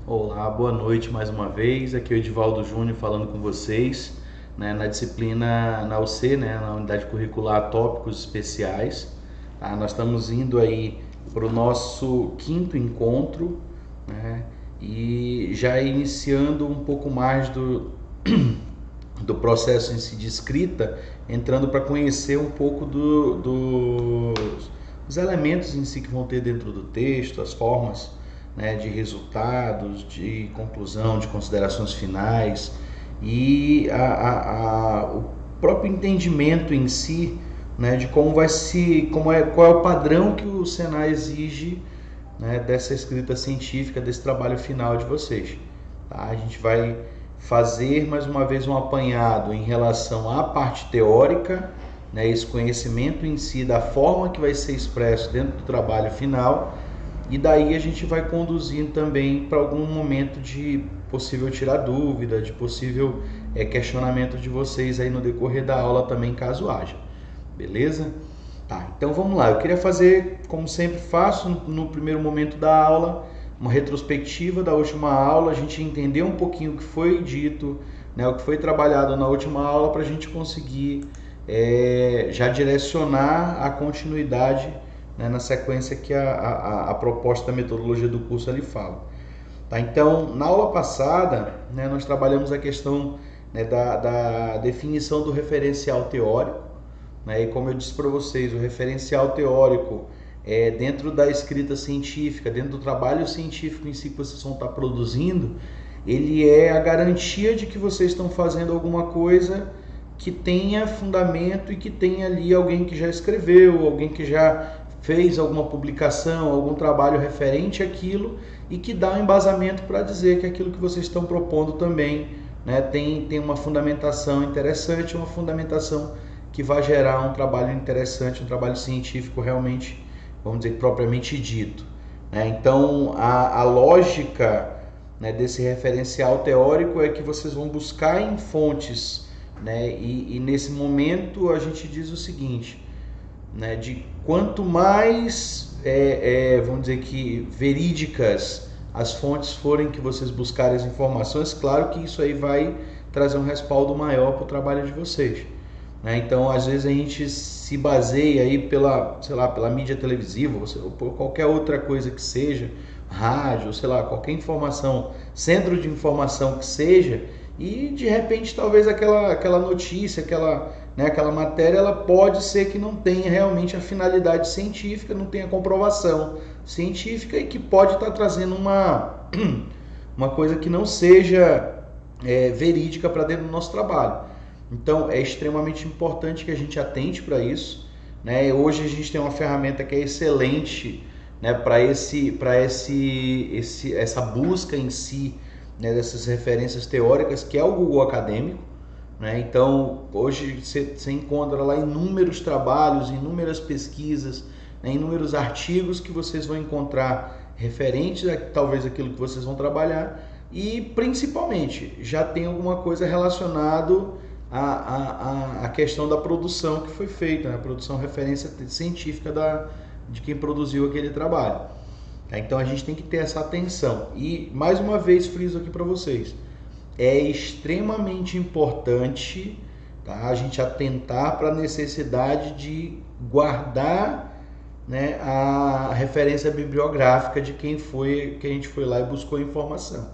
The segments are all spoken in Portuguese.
Olá, boa noite mais uma vez. Aqui é o Edivaldo Júnior falando com vocês, né, na disciplina na UC, né, na unidade curricular Tópicos Especiais. Tá? Nós estamos indo aí para o nosso quinto encontro, né, e já iniciando um pouco mais do processo em si de escrita, entrando para conhecer um pouco dos elementos em si que vão ter dentro do texto, as formas, né, de resultados, de conclusão, de considerações finais e o próprio entendimento em si, né, de qual é o padrão que o Senai exige, né, dessa escrita científica, desse trabalho final de vocês. Tá? A gente vai fazer mais uma vez um apanhado em relação à parte teórica, né, esse conhecimento em si da forma que vai ser expresso dentro do trabalho final, e daí a gente vai conduzindo também para algum momento de possível tirar dúvida, de possível questionamento de vocês aí no decorrer da aula também, caso haja. Beleza? Tá, então vamos lá. Eu queria fazer, como sempre faço no primeiro momento da aula, uma retrospectiva da última aula, a gente entender um pouquinho o que foi dito, né, o que foi trabalhado na última aula, para a gente conseguir já direcionar a continuidade, né, na sequência que a proposta da metodologia do curso ali fala. Tá? Então, na aula passada, né, nós trabalhamos a questão, né, da definição do referencial teórico, né, e como eu disse para vocês, o referencial teórico dentro da escrita científica, dentro do trabalho científico em si que vocês vão estar produzindo, ele é a garantia de que vocês estão fazendo alguma coisa que tenha fundamento e que tenha ali alguém que já escreveu, alguém que já fez alguma publicação, algum trabalho referente àquilo e que dá um embasamento para dizer que aquilo que vocês estão propondo também, né, tem uma fundamentação interessante, uma fundamentação que vai gerar um trabalho interessante, um trabalho científico realmente, vamos dizer, propriamente dito. Né? Então, a lógica, né, desse referencial teórico é que vocês vão buscar em fontes, né, e nesse momento a gente diz o seguinte, né, de quanto mais, vamos dizer que verídicas as fontes forem que vocês buscarem as informações, claro que isso aí vai trazer um respaldo maior para o trabalho de vocês. Né? Então, às vezes a gente se baseia aí pela mídia televisiva, ou por qualquer outra coisa que seja, rádio, sei lá, qualquer informação, centro de informação que seja, e de repente talvez aquela notícia, aquela matéria, ela pode ser que não tenha realmente a finalidade científica, não tenha comprovação científica e que pode estar trazendo uma coisa que não seja verídica para dentro do nosso trabalho. Então, é extremamente importante que a gente atente para isso. Né? Hoje a gente tem uma ferramenta que é excelente, né, para essa busca em si, né, dessas referências teóricas, que é o Google Acadêmico. Né? Então, hoje você encontra lá inúmeros trabalhos, inúmeras pesquisas, né, inúmeros artigos que vocês vão encontrar referentes a talvez aquilo que vocês vão trabalhar e, principalmente, já tem alguma coisa relacionado a questão da produção que foi feita, né? A produção referência científica de quem produziu aquele trabalho. Tá? Então a gente tem que ter essa atenção. E mais uma vez friso aqui para vocês, é extremamente importante, tá, a gente atentar para a necessidade de guardar, né, a referência bibliográfica de quem a gente foi lá e buscou a informação.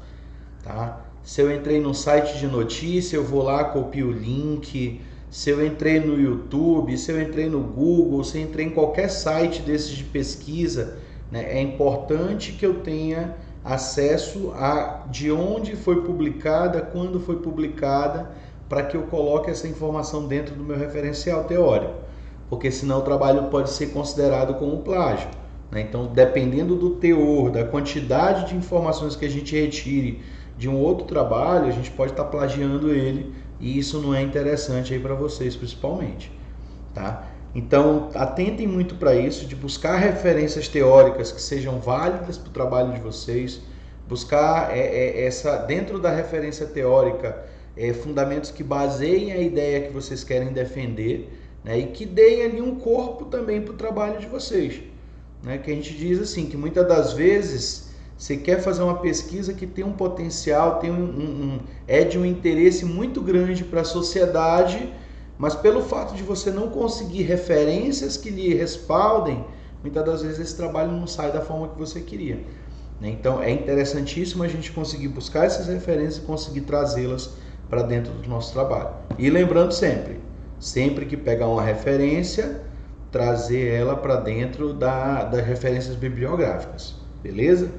Tá? Se eu entrei no site de notícia, eu vou lá, copio o link. Se eu entrei no YouTube, se eu entrei no Google, se eu entrei em qualquer site desses de pesquisa, né, é importante que eu tenha acesso a de onde foi publicada, quando foi publicada, para que eu coloque essa informação dentro do meu referencial teórico, porque senão o trabalho pode ser considerado como plágio. Né? Então, dependendo do teor, da quantidade de informações que a gente retire de um outro trabalho, a gente pode estar plagiando ele e isso não é interessante aí para vocês, principalmente. Tá? Então, atentem muito para isso, de buscar referências teóricas que sejam válidas para o trabalho de vocês, buscar dentro da referência teórica fundamentos que baseiem a ideia que vocês querem defender, né, e que deem ali um corpo também para o trabalho de vocês. Né, que a gente diz assim, que muitas das vezes Você quer fazer uma pesquisa que tem um potencial, é de um interesse muito grande para a sociedade, mas pelo fato de você não conseguir referências que lhe respaldem, muitas das vezes esse trabalho não sai da forma que você queria. Então é interessantíssimo a gente conseguir buscar essas referências e conseguir trazê-las para dentro do nosso trabalho. E lembrando sempre que pegar uma referência, trazer ela para dentro das referências bibliográficas, beleza?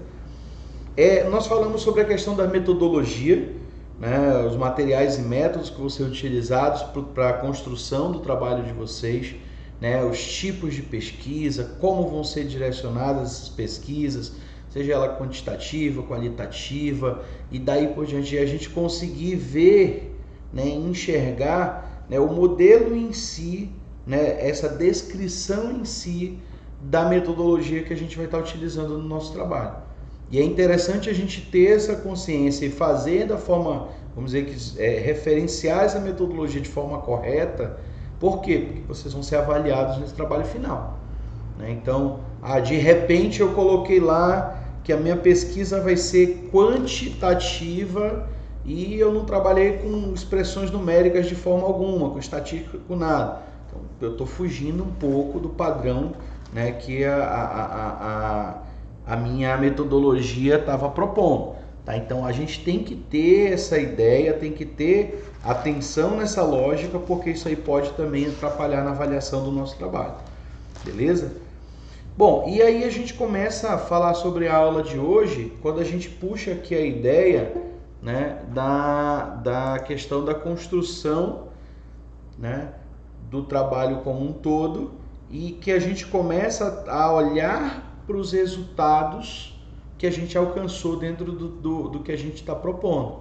Nós falamos sobre a questão da metodologia, né, os materiais e métodos que vão ser utilizados para a construção do trabalho de vocês, né, os tipos de pesquisa, como vão ser direcionadas essas pesquisas, seja ela quantitativa, qualitativa, e daí por diante a gente conseguir ver, né, enxergar, né, o modelo em si, né, essa descrição em si da metodologia que a gente vai estar utilizando no nosso trabalho. E é interessante a gente ter essa consciência e fazer da forma, vamos dizer que referenciar essa metodologia de forma correta. Por quê? Porque vocês vão ser avaliados nesse trabalho final, né? Então, de repente eu coloquei lá que a minha pesquisa vai ser quantitativa e eu não trabalhei com expressões numéricas de forma alguma, com estatística, com nada. Então, eu estou fugindo um pouco do padrão, né, que a minha metodologia estava propondo. Tá? Então a gente tem que ter essa ideia, tem que ter atenção nessa lógica, porque isso aí pode também atrapalhar na avaliação do nosso trabalho. Beleza? Bom, e aí a gente começa a falar sobre a aula de hoje, quando a gente puxa aqui a ideia, né, da questão da construção, né, do trabalho como um todo, e que a gente começa a olhar para os resultados que a gente alcançou dentro do que a gente está propondo.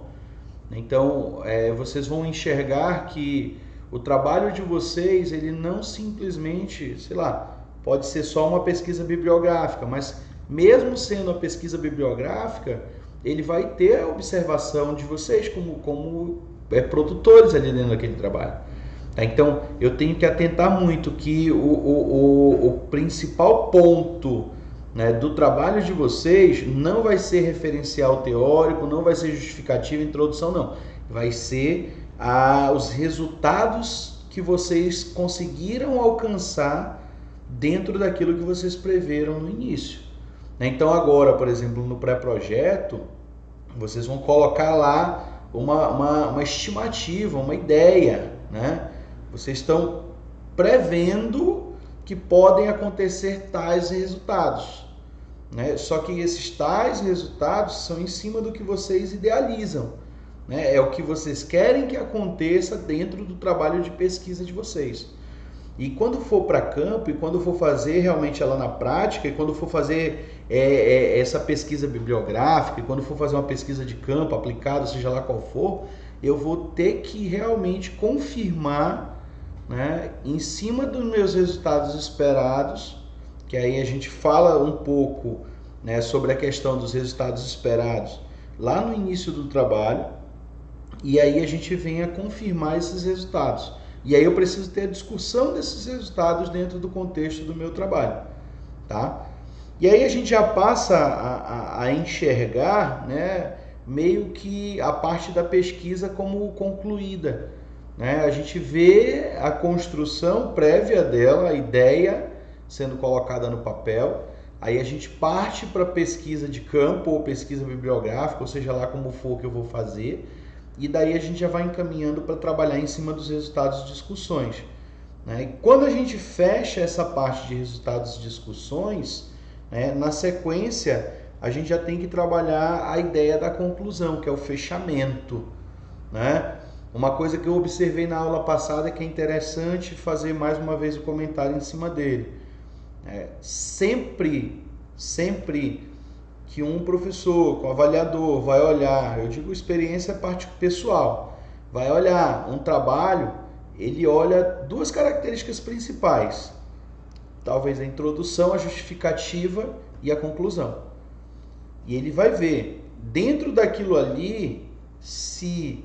Então, vocês vão enxergar que o trabalho de vocês, ele não simplesmente, sei lá, pode ser só uma pesquisa bibliográfica, mas mesmo sendo a pesquisa bibliográfica, ele vai ter a observação de vocês como produtores ali dentro daquele trabalho. Tá? Então, eu tenho que atentar muito que o principal ponto, né, do trabalho de vocês não vai ser referencial teórico, não vai ser justificativa, introdução, não. Vai ser os resultados que vocês conseguiram alcançar dentro daquilo que vocês preveram no início. Então agora, por exemplo, no pré-projeto, vocês vão colocar lá uma estimativa, uma ideia, né? Vocês estão prevendo que podem acontecer tais resultados, né? Só que esses tais resultados são em cima do que vocês idealizam, né? É o que vocês querem que aconteça dentro do trabalho de pesquisa de vocês. E quando for para campo, e quando for fazer realmente ela na prática, e quando for fazer essa pesquisa bibliográfica, e quando for fazer uma pesquisa de campo aplicada, seja lá qual for, eu vou ter que realmente confirmar, né, em cima dos meus resultados esperados, que aí a gente fala um pouco, né, sobre a questão dos resultados esperados lá no início do trabalho, e aí a gente vem a confirmar esses resultados. E aí eu preciso ter a discussão desses resultados dentro do contexto do meu trabalho, tá? E aí a gente já passa a enxergar, né, meio que a parte da pesquisa como concluída, né? A gente vê a construção prévia dela, a ideia sendo colocada no papel, aí a gente parte para pesquisa de campo ou pesquisa bibliográfica, ou seja lá como for que eu vou fazer, e daí a gente já vai encaminhando para trabalhar em cima dos resultados de discussões, né? E quando a gente fecha essa parte de resultados de discussões, né, na sequência a gente já tem que trabalhar a ideia da conclusão, que é o fechamento, né? Uma coisa que eu observei na aula passada que é interessante fazer mais uma vez o comentário em cima dele. Sempre que um professor, com avaliador, vai olhar, eu digo experiência parte pessoal, vai olhar um trabalho, ele olha duas características principais, talvez a introdução, a justificativa e a conclusão. E ele vai ver, dentro daquilo ali, se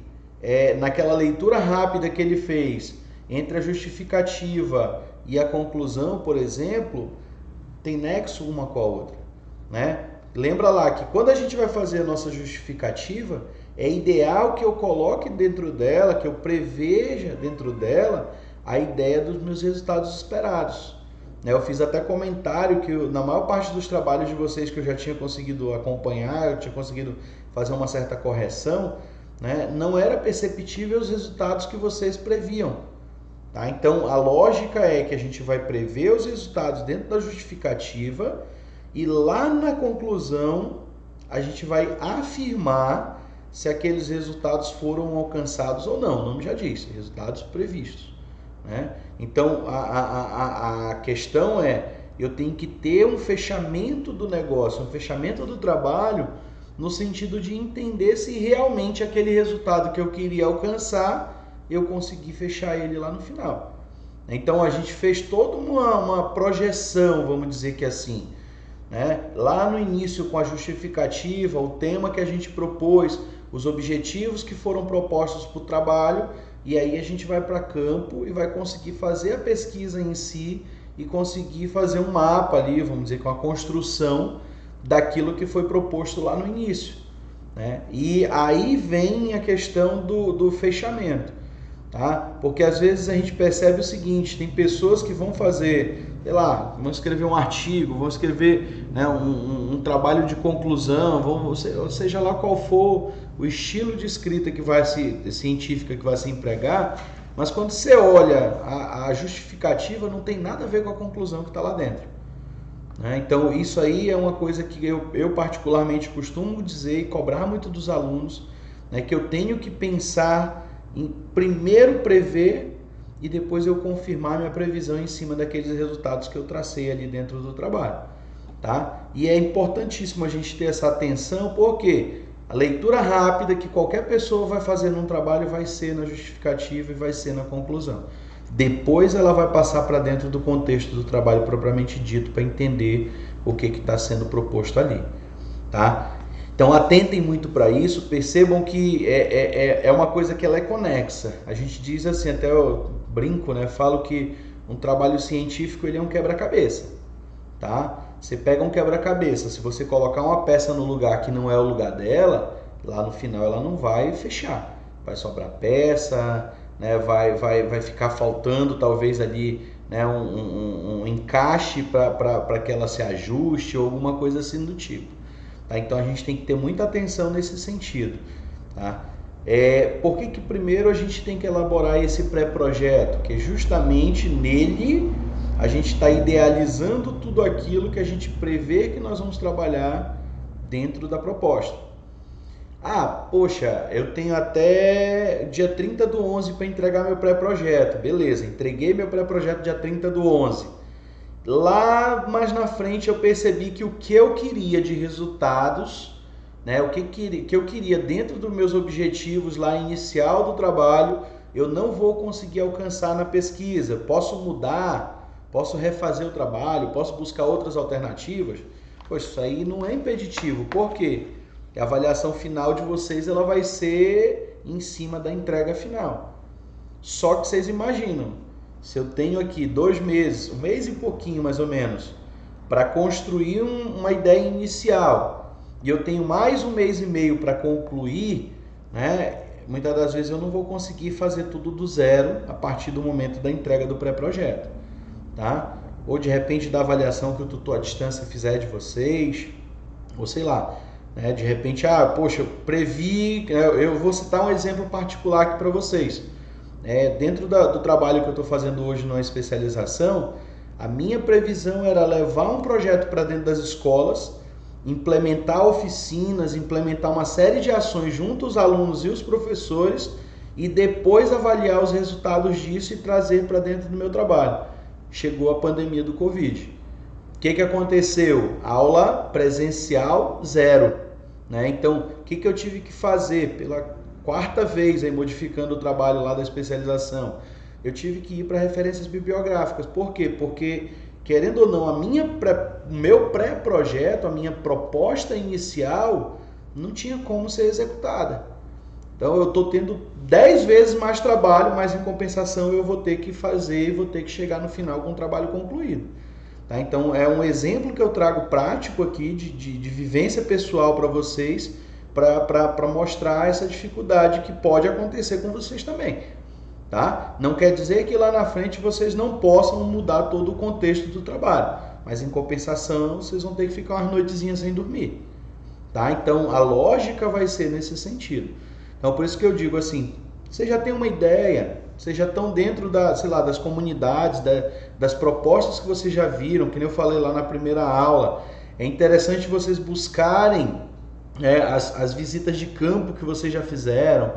naquela leitura rápida que ele fez, entre a justificativa e a conclusão, por exemplo, tem nexo uma com a outra, né? Lembra lá que quando a gente vai fazer a nossa justificativa, é ideal que eu coloque dentro dela, que eu preveja dentro dela a ideia dos meus resultados esperados. Eu fiz até comentário que na maior parte dos trabalhos de vocês que eu já tinha conseguido acompanhar, eu tinha conseguido fazer uma certa correção, né, não era perceptível os resultados que vocês previam. Tá? Então, a lógica é que a gente vai prever os resultados dentro da justificativa e lá na conclusão a gente vai afirmar se aqueles resultados foram alcançados ou não. O nome já diz, resultados previstos. Né? Então, a questão é, eu tenho que ter um fechamento do negócio, um fechamento do trabalho, no sentido de entender se realmente aquele resultado que eu queria alcançar, eu consegui fechar ele lá no final. Então, a gente fez toda uma projeção, vamos dizer que assim, né? Lá no início com a justificativa, o tema que a gente propôs, os objetivos que foram propostos para o trabalho, e aí a gente vai para campo e vai conseguir fazer a pesquisa em si e conseguir fazer um mapa ali, vamos dizer, com a construção daquilo que foi proposto lá no início. Né? E aí vem a questão do fechamento. Tá? Porque às vezes a gente percebe o seguinte, tem pessoas que vão fazer, sei lá, vão escrever um artigo, vão escrever, né, um trabalho de conclusão, seja lá qual for o estilo de escrita que vai científica que vai se empregar, mas quando você olha a justificativa, não tem nada a ver com a conclusão que está lá dentro. Né? Então isso aí é uma coisa que eu particularmente costumo dizer e cobrar muito dos alunos, né, que eu tenho que pensar em primeiro prever e depois eu confirmar minha previsão em cima daqueles resultados que eu tracei ali dentro do trabalho, tá? E é importantíssimo a gente ter essa atenção, porque a leitura rápida que qualquer pessoa vai fazer num trabalho vai ser na justificativa e vai ser na conclusão. Depois ela vai passar para dentro do contexto do trabalho propriamente dito para entender o que está sendo proposto ali, tá? Então atentem muito para isso, percebam que é uma coisa que ela é conexa. A gente diz assim, até eu brinco, né? Falo que um trabalho científico ele é um quebra-cabeça, tá? Você pega um quebra-cabeça, se você colocar uma peça no lugar que não é o lugar dela, lá no final ela não vai fechar, vai sobrar peça, né? Vai ficar faltando talvez ali, né? um encaixe para que ela se ajuste ou alguma coisa assim do tipo. Tá? Então a gente tem que ter muita atenção nesse sentido. Tá? Por que primeiro a gente tem que elaborar esse pré-projeto? Que justamente nele a gente está idealizando tudo aquilo que a gente prevê que nós vamos trabalhar dentro da proposta. Poxa, eu tenho até dia 30/11 para entregar meu pré-projeto. Beleza, entreguei meu pré-projeto dia 30/11. Lá mais na frente eu percebi que o que eu queria de resultados, né, o que eu queria dentro dos meus objetivos lá inicial do trabalho, eu não vou conseguir alcançar na pesquisa. Posso mudar, posso refazer o trabalho, posso buscar outras alternativas. Poxa, isso aí não é impeditivo. Por quê? Porque a avaliação final de vocês ela vai ser em cima da entrega final. Só que vocês imaginam, se eu tenho aqui 2 meses, 1 mês e pouquinho mais ou menos, para construir uma ideia inicial, e eu tenho mais 1 mês e meio para concluir, né, muitas das vezes eu não vou conseguir fazer tudo do zero a partir do momento da entrega do pré-projeto. Tá? Ou de repente da avaliação que o tutor à distância fizer de vocês, ou sei lá, né, de repente, poxa, eu previ, eu vou citar um exemplo particular aqui para vocês. Dentro do trabalho que eu estou fazendo hoje na especialização, a minha previsão era levar um projeto para dentro das escolas, implementar oficinas, implementar uma série de ações junto aos alunos e os professores e depois avaliar os resultados disso e trazer para dentro do meu trabalho. Chegou a pandemia do Covid. O que aconteceu? Aula presencial 0. Né? Então, o que eu tive que fazer pela 4ª vez aí, modificando o trabalho lá da especialização? Eu tive que ir para referências bibliográficas. Por quê? Porque, querendo ou não, o meu pré-projeto, a minha proposta inicial, não tinha como ser executada. Então eu estou tendo 10 vezes mais trabalho, mas em compensação eu vou ter que fazer e vou ter que chegar no final com o trabalho concluído. Tá? Então é um exemplo que eu trago prático aqui de vivência pessoal para vocês, para mostrar essa dificuldade que pode acontecer com vocês também. Tá? Não quer dizer que lá na frente vocês não possam mudar todo o contexto do trabalho, mas em compensação vocês vão ter que ficar umas noitezinhas sem dormir. Tá? Então a lógica vai ser nesse sentido. Então por isso que eu digo assim, vocês já têm uma ideia, vocês já estão dentro das comunidades, das propostas que vocês já viram, que nem eu falei lá na primeira aula. É interessante vocês buscarem as visitas de campo que vocês já fizeram,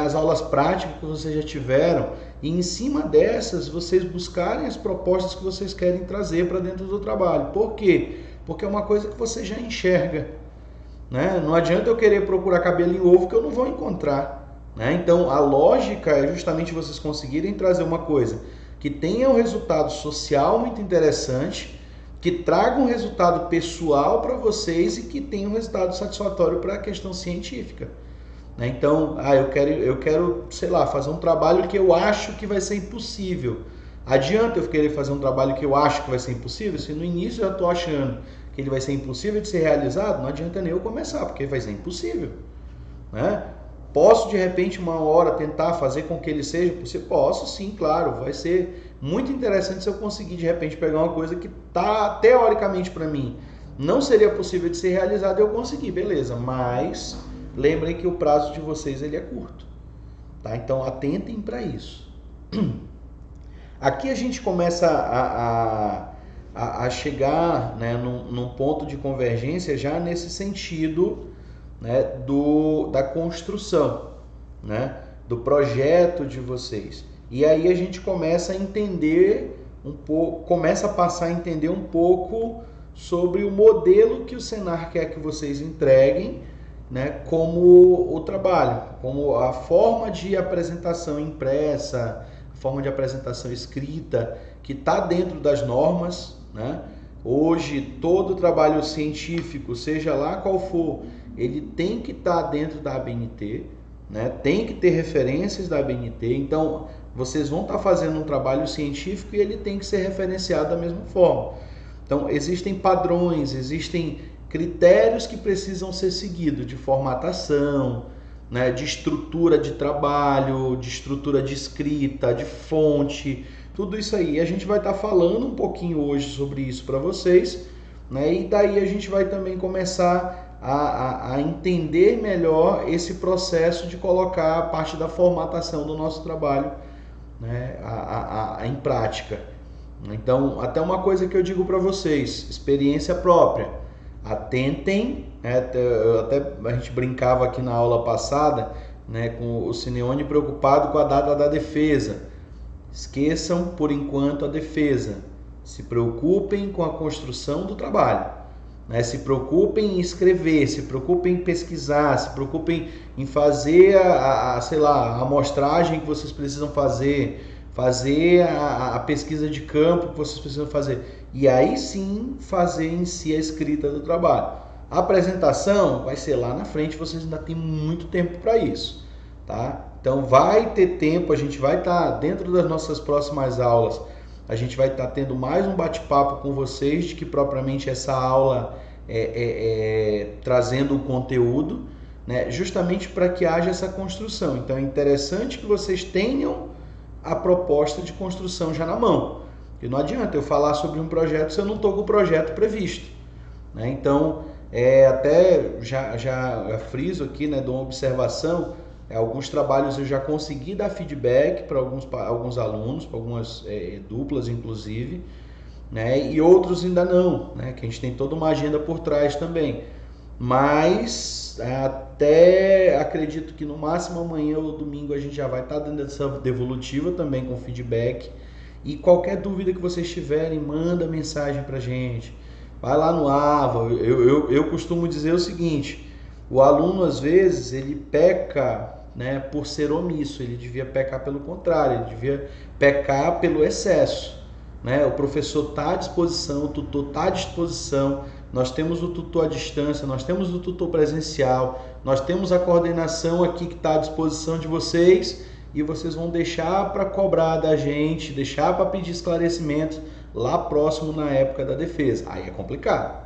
as aulas práticas que vocês já tiveram, e em cima dessas vocês buscarem as propostas que vocês querem trazer para dentro do trabalho. Por quê? Porque é uma coisa que você já enxerga. Não adianta eu querer procurar cabelo em ovo que eu não vou encontrar. Então a lógica é justamente vocês conseguirem trazer uma coisa que tenha um resultado social muito interessante, que traga um resultado pessoal para vocês e que tenha um resultado satisfatório para a questão científica. Então, eu quero, sei lá, fazer um trabalho que eu acho que vai ser impossível. Adianta eu querer fazer um trabalho que eu acho que vai ser impossível? Se no início eu já estou achando que ele vai ser impossível de ser realizado, não adianta nem eu começar, porque vai ser impossível. Posso, de repente, uma hora tentar fazer com que ele seja possível? Posso, sim, claro. Vai ser muito interessante se eu conseguir, de repente, pegar uma coisa que está, teoricamente, para mim, não seria possível de ser realizada e eu conseguir, beleza. Mas lembrem que o prazo de vocês ele é curto. Tá? Então, atentem para isso. Aqui a gente começa a chegar, num ponto de convergência já nesse sentido, da construção, do projeto de vocês. E aí a gente começa a entender um pouco, começa a passar a entender um pouco sobre o modelo que o Senar quer que vocês entreguem, como o trabalho, como a forma de apresentação impressa, a forma de apresentação escrita, que está dentro das normas. Hoje, todo trabalho científico, seja lá qual for, ele tem que estar dentro da ABNT, tem que ter referências da ABNT. Então, vocês vão estar fazendo um trabalho científico e ele tem que ser referenciado da mesma forma. Então, existem padrões, existem critérios que precisam ser seguidos de formatação, de estrutura de trabalho, de estrutura de escrita, de fonte, tudo isso aí. A gente vai estar falando um pouquinho hoje sobre isso para vocês, e daí a gente vai também começar a entender melhor esse processo de colocar a parte da formatação do nosso trabalho em prática. Então, até uma coisa que eu digo para vocês, experiência própria. Atentem, até a gente brincava aqui na aula passada, com o Simeone preocupado com a data da defesa. Esqueçam por enquanto a defesa. Se preocupem com a construção do trabalho. Se preocupem em escrever, se preocupem em pesquisar, se preocupem em fazer a amostragem que vocês precisam fazer a pesquisa de campo que vocês precisam fazer. E aí sim fazer em si a escrita do trabalho. A apresentação vai ser lá na frente, vocês ainda têm muito tempo para isso. Tá? Então vai ter tempo, a gente vai estar dentro das nossas próximas aulas, a gente vai estar tendo mais um bate-papo com vocês de que propriamente essa aula trazendo o conteúdo, justamente para que haja essa construção. Então é interessante que vocês tenham a proposta de construção já na mão. E não adianta eu falar sobre um projeto se eu não estou com o projeto previsto. Então, até já friso aqui, dou uma observação. Alguns trabalhos eu já consegui dar feedback para alguns alunos, para algumas duplas inclusive, e outros ainda não, que a gente tem toda uma agenda por trás também. Mas até acredito que no máximo amanhã ou domingo a gente já vai estar dando essa devolutiva também com feedback. E qualquer dúvida que vocês tiverem, manda mensagem para a gente. Vai lá no AVA. Eu costumo dizer o seguinte: o aluno às vezes ele peca por ser omisso, ele devia pecar pelo contrário, ele devia pecar pelo excesso. O professor está à disposição, o tutor está à disposição, nós temos o tutor à distância, nós temos o tutor presencial, nós temos a coordenação aqui que está à disposição de vocês, e vocês vão deixar para cobrar da gente, deixar para pedir esclarecimentos, lá próximo na época da defesa. Aí é complicado,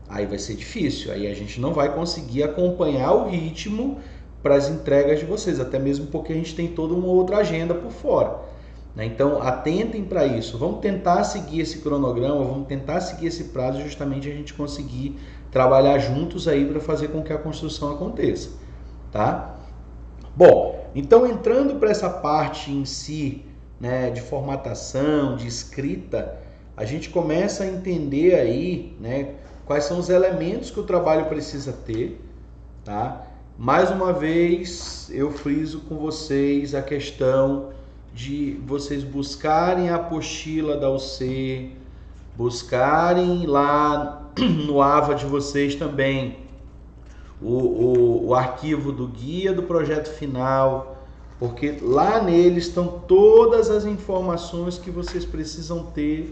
aí vai ser difícil, aí a gente não vai conseguir acompanhar o ritmo para as entregas de vocês, até mesmo porque a gente tem toda uma outra agenda por fora, né? Então atentem para isso, vamos tentar seguir esse cronograma, vamos tentar seguir esse prazo, justamente a gente conseguir trabalhar juntos aí para fazer com que a construção aconteça, tá? Bom, então entrando para essa parte em si, né, de formatação, de escrita, a gente começa a entender aí, né, quais são os elementos que o trabalho precisa ter, tá? Mais uma vez, eu friso com vocês a questão de vocês buscarem a apostila da UC, buscarem lá no AVA de vocês também o arquivo do guia do projeto final, porque lá nele estão todas as informações que vocês precisam ter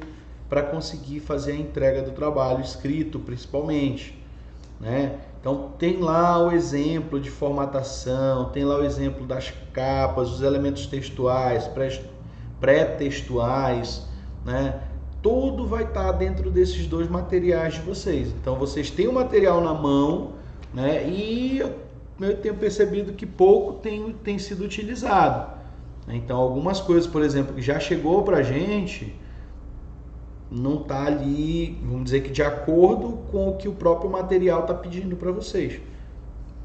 para conseguir fazer a entrega do trabalho escrito, principalmente, né? Então tem lá o exemplo de formatação, tem lá o exemplo das capas, os elementos textuais, pré-textuais, né? Tudo vai estar dentro desses dois materiais de vocês. Então vocês têm o material na mão, né? E eu tenho percebido que pouco tem sido utilizado. Então algumas coisas, por exemplo, que já chegou para a gente, não está ali, vamos dizer que de acordo com o que o próprio material está pedindo para vocês,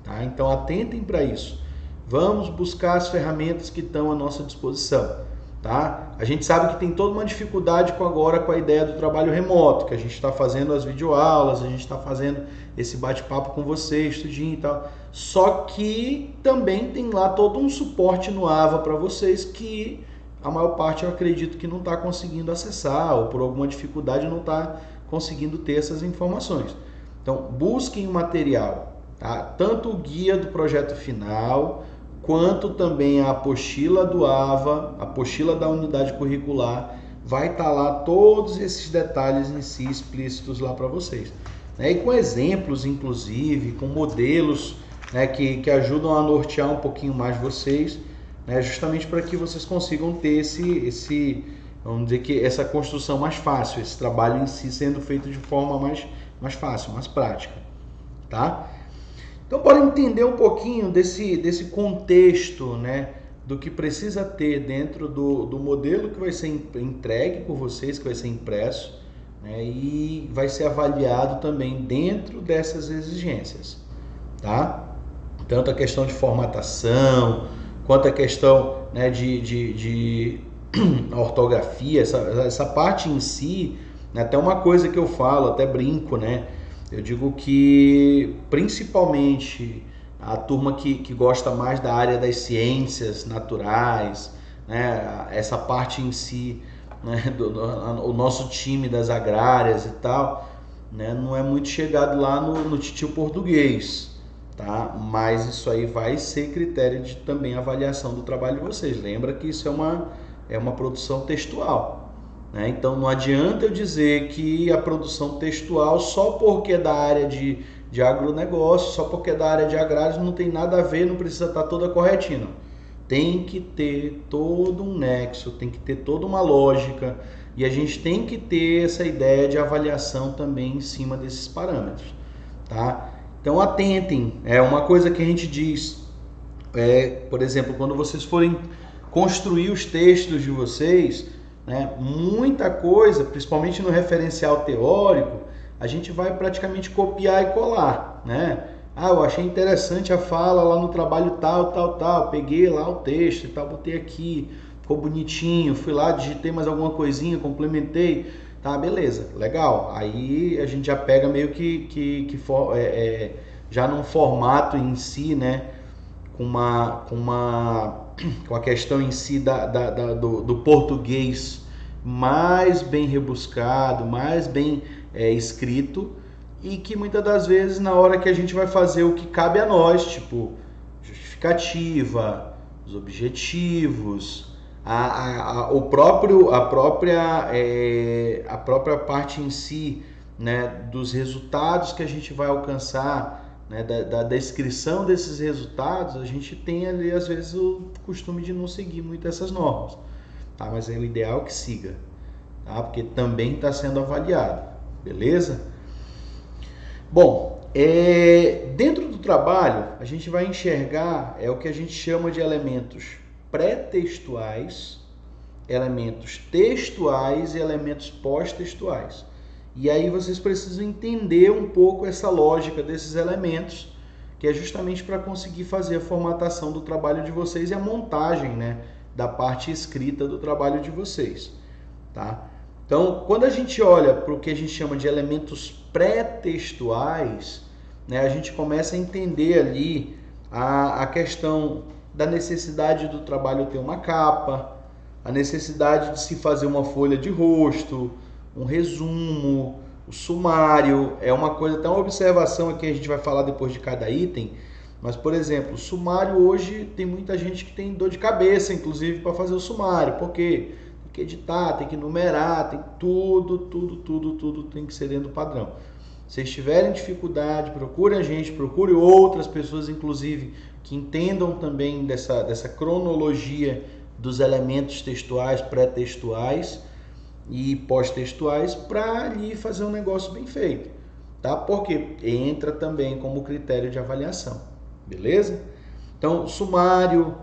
tá? Então atentem para isso. Vamos buscar as ferramentas que estão à nossa disposição, tá? A gente sabe que tem toda uma dificuldade agora com a ideia do trabalho remoto, que a gente está fazendo as videoaulas, a gente está fazendo esse bate-papo com vocês, tudinho e tal. Só que também tem lá todo um suporte no AVA para vocês que a maior parte eu acredito que não está conseguindo acessar ou por alguma dificuldade não está conseguindo ter essas informações. Então busquem o material, tá? Tanto o guia do projeto final, quanto também a apostila do AVA, a apostila da unidade curricular, vai estar lá todos esses detalhes em si explícitos lá para vocês, né? E com exemplos, inclusive, com modelos, né, que ajudam a nortear um pouquinho mais vocês, né, justamente para que vocês consigam ter vamos dizer que essa construção mais fácil, esse trabalho em si sendo feito de forma mais fácil, mais prática, tá? Então, bora entender um pouquinho desse contexto, né, do que precisa ter dentro do modelo que vai ser entregue por vocês, que vai ser impresso, né, e vai ser avaliado também dentro dessas exigências, tá? Tanto a questão de formatação, quanto a questão, né, de ortografia, essa parte em si, né, até uma coisa que eu falo, até brinco, né? Eu digo que principalmente a turma que gosta mais da área das ciências naturais, né, essa parte em si, né, o nosso time das agrárias e tal, né, não é muito chegado lá no titio português, tá? Mas isso aí vai ser critério de também avaliação do trabalho de vocês. Lembra que isso é uma produção textual, né? Então não adianta eu dizer que a produção textual, só porque é da área de agronegócio, só porque é da área de agrários, não tem nada a ver, não precisa estar toda corretinha, não. Tem que ter todo um nexo, tem que ter toda uma lógica, e a gente tem que ter essa ideia de avaliação também em cima desses parâmetros, tá? Então atentem, é uma coisa que a gente diz, por exemplo, quando vocês forem construir os textos de vocês, né, muita coisa, principalmente no referencial teórico, a gente vai praticamente copiar e colar, né? Ah, eu achei interessante a fala lá no trabalho tal, peguei lá o texto e tal, botei aqui, ficou bonitinho, fui lá, digitei mais alguma coisinha, complementei, tá, beleza, legal. Aí a gente já pega meio já num formato em si, né, com a questão em si do português mais bem rebuscado, mais bem escrito, e que muitas das vezes na hora que a gente vai fazer o que cabe a nós, tipo justificativa, os objetivos, a própria parte em si, né, dos resultados que a gente vai alcançar, né, da descrição desses resultados, a gente tem ali às vezes o costume de não seguir muito essas normas, tá? Mas é o ideal que siga, tá? Porque também está sendo avaliado, beleza? Bom, dentro do trabalho, a gente vai enxergar o que a gente chama de elementos pré-textuais, elementos textuais e elementos pós-textuais. E aí vocês precisam entender um pouco essa lógica desses elementos, que é justamente para conseguir fazer a formatação do trabalho de vocês e a montagem, né, da parte escrita do trabalho de vocês, tá? Então, quando a gente olha para o que a gente chama de elementos pré-textuais, né, a gente começa a entender ali a questão da necessidade do trabalho ter uma capa, a necessidade de se fazer uma folha de rosto, um resumo, o sumário. É uma coisa, até uma observação aqui, a gente vai falar depois de cada item, mas, por exemplo, o sumário hoje tem muita gente que tem dor de cabeça, inclusive, para fazer o sumário. Por quê? Tem que editar, tem que numerar, tem tudo tem que ser dentro do padrão. Se vocês tiverem dificuldade, procurem a gente, procure outras pessoas, inclusive, que entendam também dessa cronologia dos elementos textuais, pré-textuais e pós-textuais, para ali fazer um negócio bem feito, tá? Porque entra também como critério de avaliação, beleza? Então, sumário,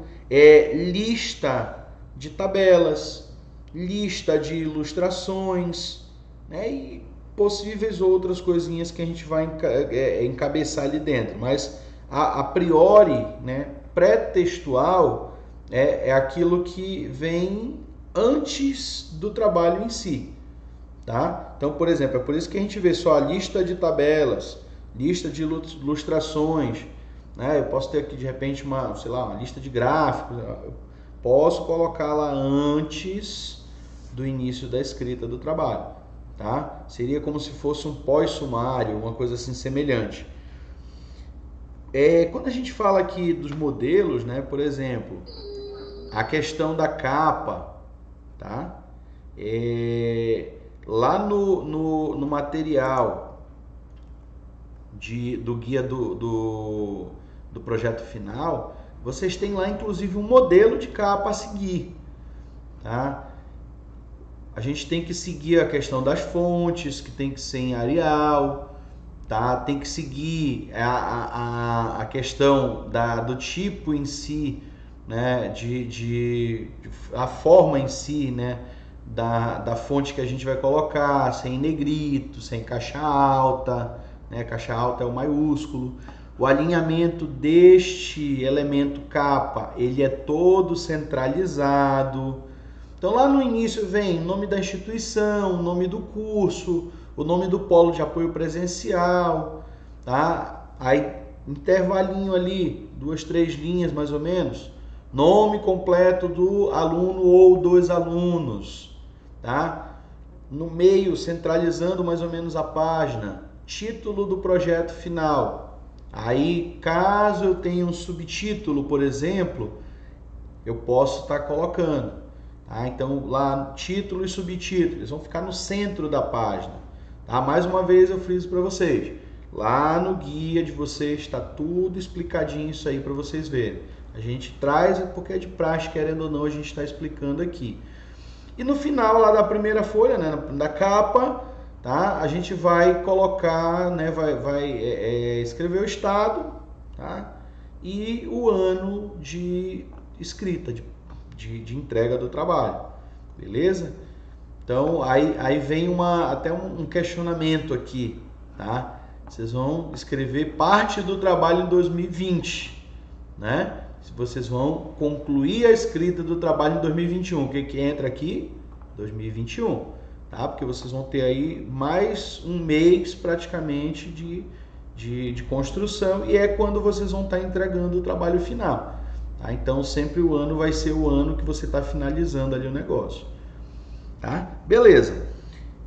lista de tabelas, lista de ilustrações, né? E possíveis outras coisinhas que a gente vai encabeçar ali dentro, mas a priori, né, pré-textual é aquilo que vem antes do trabalho em si, tá? Então, por exemplo, é por isso que a gente vê só a lista de tabelas, lista de ilustrações, né? Eu posso ter aqui de repente uma lista de gráficos, eu posso colocá-la antes do início da escrita do trabalho, tá? Seria como se fosse um pós-sumário, uma coisa assim semelhante. Quando a gente fala aqui dos modelos, né, por exemplo, a questão da capa, tá? Lá no material do guia do projeto final, vocês têm lá inclusive um modelo de capa a seguir, tá? A gente tem que seguir a questão das fontes, que tem que ser em Arial, tá? Tem que seguir a questão do tipo em si, né? A forma em si, né? Da fonte que a gente vai colocar, sem negrito, sem caixa alta, né? Caixa alta é o maiúsculo. O alinhamento deste elemento capa, ele é todo centralizado. Então lá no início vem o nome da instituição, o nome do curso, o nome do polo de apoio presencial, tá? Aí intervalinho ali, 2, 3 linhas mais ou menos, nome completo do aluno ou dos alunos, tá? No meio, centralizando mais ou menos a página, título do projeto final. Aí, caso eu tenha um subtítulo, por exemplo, eu posso estar colocando. Tá? Então, lá, título e subtítulo, eles vão ficar no centro da página. Tá? Mais uma vez eu friso para vocês. Lá no guia de vocês está tudo explicadinho isso aí para vocês verem. A gente traz porque é de praxe, querendo ou não, a gente está explicando aqui. E no final lá da primeira folha, né, da capa, tá? A gente vai colocar, né, vai escrever o estado, tá? E o ano de escrita, de entrega do trabalho, beleza? Então aí vem até um questionamento aqui, tá? Vocês vão escrever parte do trabalho em 2020, né? Vocês vão concluir a escrita do trabalho em 2021. O que entra aqui? 2021, tá? Porque vocês vão ter aí mais um mês praticamente de construção e é quando vocês vão estar entregando o trabalho final. Tá? Então sempre o ano vai ser o ano que você está finalizando ali o negócio. Tá? Beleza.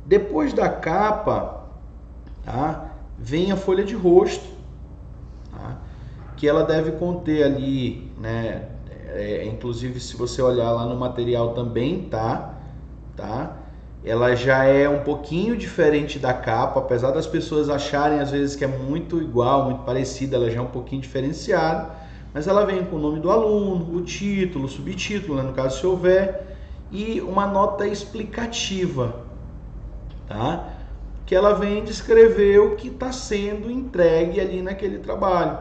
Depois da capa, tá? Vem a folha de rosto, tá? Que ela deve conter ali, né? Inclusive se você olhar lá no material também tá? Ela já é um pouquinho diferente da capa, apesar das pessoas acharem às vezes que é muito igual, muito parecida, ela já é um pouquinho diferenciada, mas ela vem com o nome do aluno, o título, o subtítulo, né, no caso se houver, e uma nota explicativa, tá? Que ela vem descrever o que está sendo entregue ali naquele trabalho,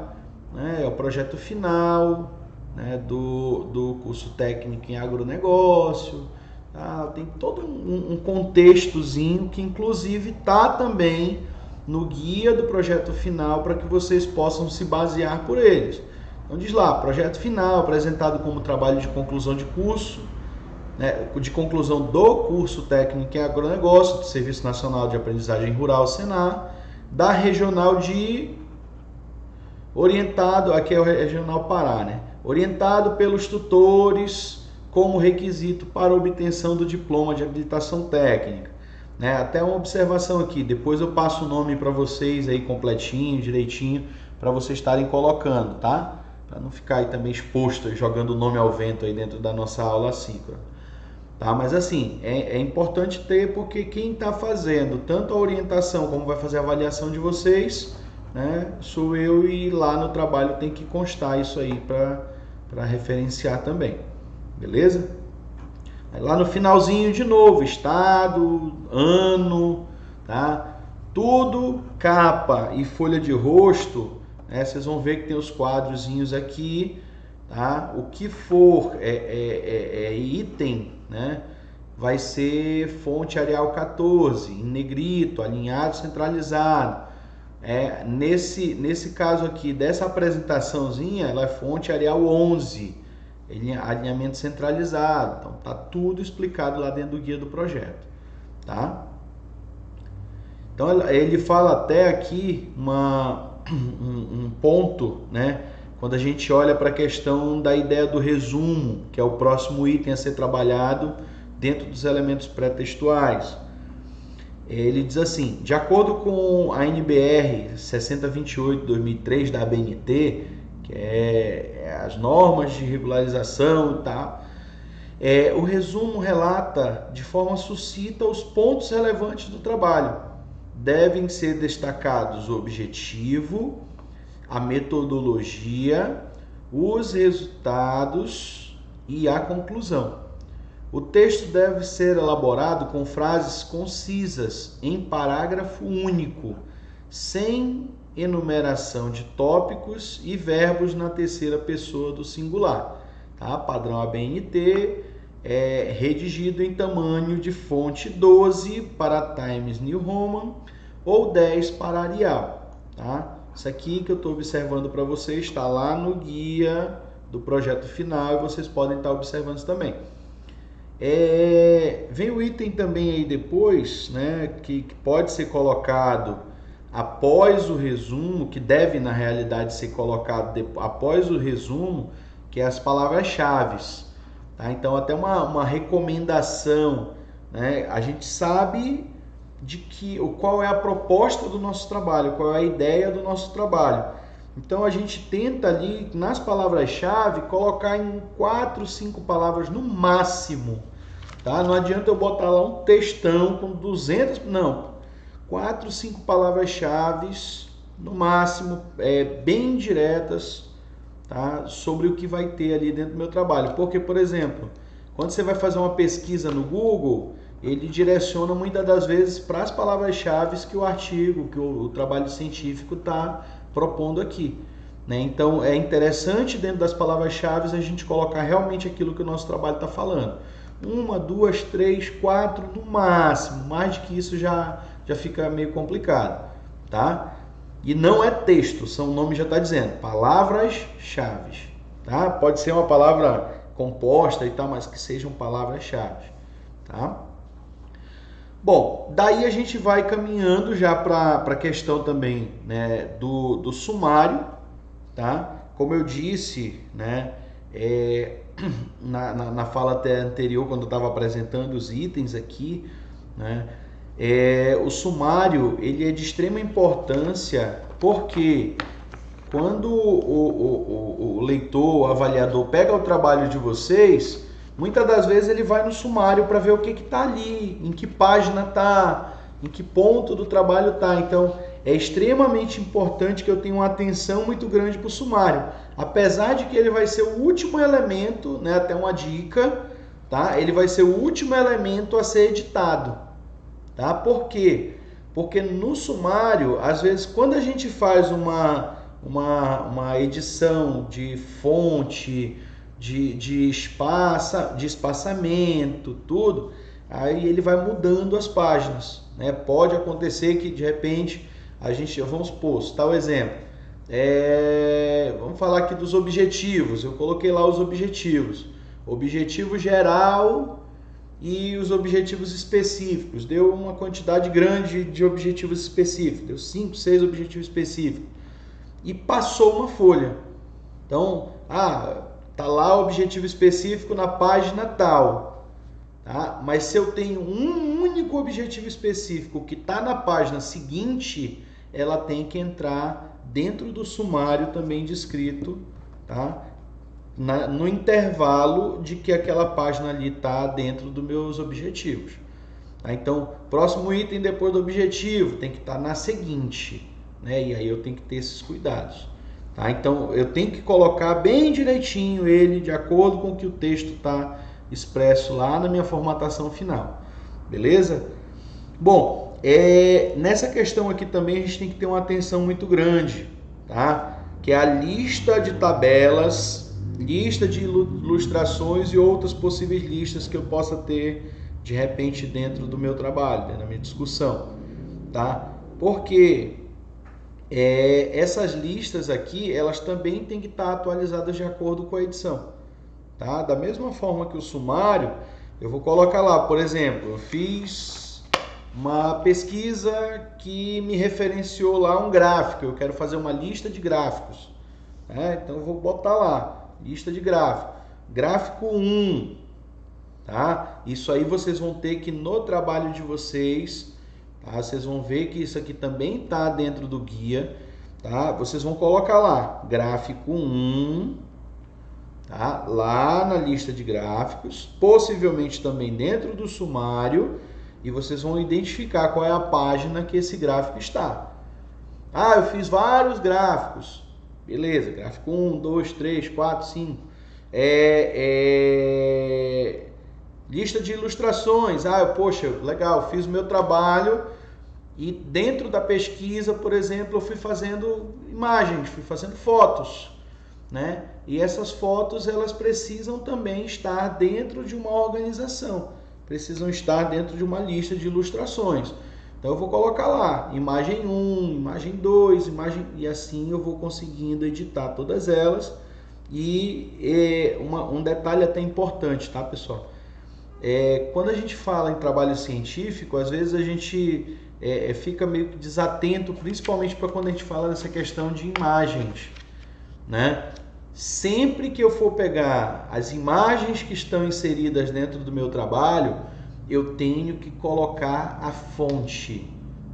né? É o projeto final, né, do curso técnico em agronegócio, tá? Tem todo um contextozinho que inclusive está também no guia do projeto final para que vocês possam se basear por eles. Então diz lá, projeto final apresentado como trabalho de conclusão de curso, né, de conclusão do curso técnico em agronegócio, do Serviço Nacional de Aprendizagem Rural, Senar, da regional de orientado, aqui é o regional Pará, né? Orientado pelos tutores como requisito para obtenção do diploma de habilitação técnica, né? Até uma observação aqui, depois eu passo o nome para vocês aí completinho, direitinho, para vocês estarem colocando, tá? Para não ficar aí também exposto, jogando o nome ao vento aí dentro da nossa aula síncrona. Tá? Mas assim, é importante ter, porque quem está fazendo tanto a orientação como vai fazer a avaliação de vocês, né, sou eu, e lá no trabalho tem que constar isso aí para referenciar também, beleza? Aí lá no finalzinho de novo, estado, ano, tá? Tudo, capa e folha de rosto, né? Vocês vão ver que tem os quadrozinhos aqui, tá? O que for item, né, vai ser fonte Arial 14, em negrito, alinhado, centralizado. Nesse caso aqui, dessa apresentaçãozinha, ela é fonte Arial 11, alinhamento centralizado. Então tá tudo explicado lá dentro do guia do projeto, tá? Então ele fala até aqui um ponto, né? Quando a gente olha para a questão da ideia do resumo, que é o próximo item a ser trabalhado dentro dos elementos pré-textuais. Ele diz assim, de acordo com a NBR 6028/2003 da ABNT, que é as normas de regularização e tal, o resumo relata de forma sucinta os pontos relevantes do trabalho. Devem ser destacados o objetivo, a metodologia, os resultados e a conclusão. O texto deve ser elaborado com frases concisas em parágrafo único, sem enumeração de tópicos e verbos na terceira pessoa do singular. Tá? Padrão ABNT, redigido em tamanho de fonte 12 para Times New Roman ou 10 para Arial. Tá? Isso aqui que eu estou observando para vocês está lá no guia do projeto final e vocês podem estar observando isso também. Vem o item também aí depois, né, que pode ser colocado após o resumo, que deve na realidade ser colocado após o resumo, que é as palavras-chave. Tá? Então até uma recomendação, né? A gente sabe qual é a proposta do nosso trabalho, qual é a ideia do nosso trabalho. Então a gente tenta ali nas palavras-chave colocar em 4, 5 palavras no máximo, tá? Não adianta eu botar lá um textão com 200, não. 4, 5 palavras-chave no máximo, bem diretas, tá? Sobre o que vai ter ali dentro do meu trabalho. Porque, por exemplo, quando você vai fazer uma pesquisa no Google, ele direciona muitas das vezes para as palavras-chave que o artigo, que o trabalho científico está propondo aqui, né? Então é interessante dentro das palavras-chave a gente colocar realmente aquilo que o nosso trabalho está falando. 1, 2, 3, 4 no máximo, mais de que isso já fica meio complicado, tá? E não é texto, o nome já está dizendo, palavras-chave, tá? Pode ser uma palavra composta e tal, mas que sejam palavras-chave, tá? Bom, daí a gente vai caminhando já para a questão também, né, do sumário, tá? Como eu disse, né, na fala até anterior, quando eu estava apresentando os itens aqui, né, o sumário ele é de extrema importância, porque quando o leitor, o avaliador pega o trabalho de vocês, muitas das vezes ele vai no sumário para ver o que está ali, em que página está, em que ponto do trabalho está. Então, é extremamente importante que eu tenha uma atenção muito grande para o sumário. Apesar de que ele vai ser o último elemento, né, até uma dica, tá? Ele vai ser o último elemento a ser editado, tá? Por quê? Porque no sumário, às vezes, quando a gente faz uma edição de fonte, de espaçamento, tudo, aí ele vai mudando as páginas, né? Pode acontecer que, de repente, vamos supor, tal exemplo, vamos falar aqui dos objetivos, eu coloquei lá os objetivos, objetivo geral e os objetivos específicos, deu uma quantidade grande de objetivos específicos, deu 5, 6 objetivos específicos, e passou uma folha. Então, tá lá o objetivo específico na página tal, tá? Mas se eu tenho um único objetivo específico que está na página seguinte, ela tem que entrar dentro do sumário também descrito, tá? No intervalo de que aquela página ali está dentro dos meus objetivos. Tá? Então, próximo item depois do objetivo tem que estar na seguinte, né? E aí eu tenho que ter esses cuidados. Tá? Então, eu tenho que colocar bem direitinho ele de acordo com o que o texto está expresso lá na minha formatação final. Beleza? Bom, nessa questão aqui também a gente tem que ter uma atenção muito grande, tá? Que é a lista de tabelas, lista de ilustrações e outras possíveis listas que eu possa ter de repente dentro do meu trabalho, dentro da minha discussão, tá? Porque essas listas aqui, elas também têm que estar atualizadas de acordo com a edição, tá? Da mesma forma que o sumário, eu vou colocar lá, por exemplo, eu fiz uma pesquisa que me referenciou lá um gráfico, eu quero fazer uma lista de gráficos, né? Então eu vou botar lá, lista de gráfico, gráfico 1, tá? Isso aí vocês vão ter que no trabalho de vocês, tá? Vocês vão ver que isso aqui também está dentro do guia, tá? Vocês vão colocar lá, gráfico 1, tá? Lá na lista de gráficos, possivelmente também dentro do sumário, e vocês vão identificar qual é a página que esse gráfico está. Eu fiz vários gráficos. Beleza, gráfico 1, 2, 3, 4, 5. Lista de ilustrações. Poxa, legal, fiz o meu trabalho e dentro da pesquisa, por exemplo, eu fui fazendo imagens, fui fazendo fotos, né? E essas fotos, elas precisam também estar dentro de uma organização, precisam estar dentro de uma lista de ilustrações. Então eu vou colocar lá, imagem 1, imagem 2, e assim eu vou conseguindo editar todas elas. E um detalhe até importante, tá, pessoal? Quando a gente fala em trabalho científico, às vezes a gente fica meio que desatento, principalmente para quando a gente fala dessa questão de imagens, né? Sempre que eu for pegar as imagens que estão inseridas dentro do meu trabalho, eu tenho que colocar a fonte,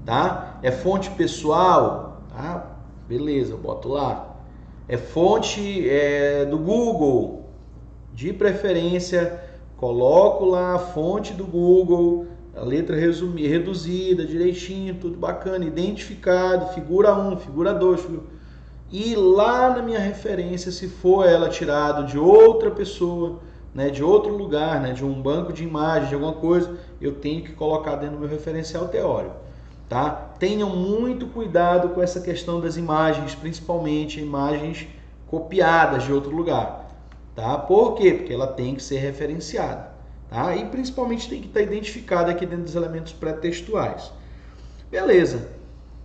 tá? É fonte pessoal, tá? Beleza, eu boto lá. É fonte do Google, de preferência, coloco lá a fonte do Google, a letra reduzida, direitinho, tudo bacana, identificado, figura 1, figura 2, e lá na minha referência, se for ela tirado de outra pessoa, né, de outro lugar, né, de um banco de imagens, de alguma coisa, eu tenho que colocar dentro do meu referencial teórico, tá? Tenham muito cuidado com essa questão das imagens, principalmente imagens copiadas de outro lugar, tá? Por quê? Porque ela tem que ser referenciada, tá? E principalmente tem que estar identificada aqui dentro dos elementos pré-textuais. Beleza,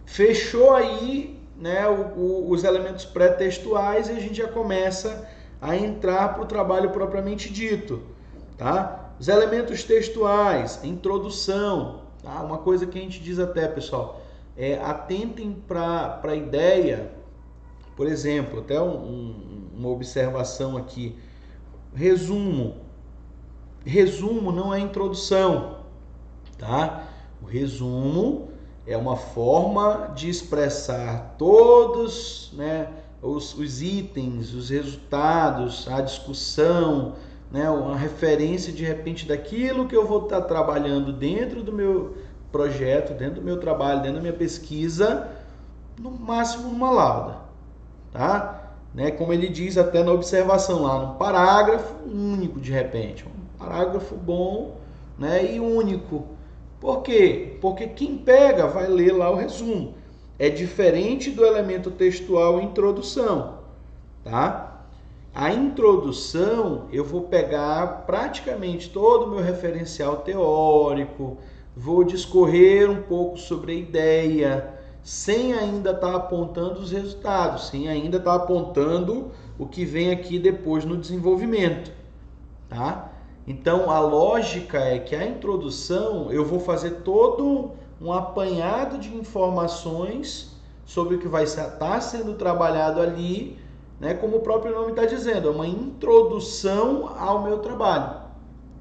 fechou aí, né, os elementos pré-textuais e a gente já começa a entrar para o trabalho propriamente dito, tá? Os elementos textuais, introdução, tá? Uma coisa que a gente diz até, pessoal, atentem para a ideia, por exemplo, até uma observação aqui, resumo não é introdução, tá? O resumo é uma forma de expressar todos, né, os itens, os resultados, a discussão, né, uma referência de repente daquilo que eu vou estar trabalhando dentro do meu projeto, dentro do meu trabalho, dentro da minha pesquisa, no máximo numa lauda, tá? Né, como ele diz até na observação lá, num parágrafo único de repente, um parágrafo bom, né, e único, Por quê? Porque quem pega vai ler lá o resumo. É diferente do elemento textual introdução, tá? A introdução, eu vou pegar praticamente todo o meu referencial teórico, vou discorrer um pouco sobre a ideia, sem ainda estar apontando os resultados, sem ainda estar apontando o que vem aqui depois no desenvolvimento, tá? Então, a lógica é que a introdução, eu vou fazer todo um apanhado de informações sobre o que vai estar sendo trabalhado ali, né? Como o próprio nome está dizendo, é uma introdução ao meu trabalho,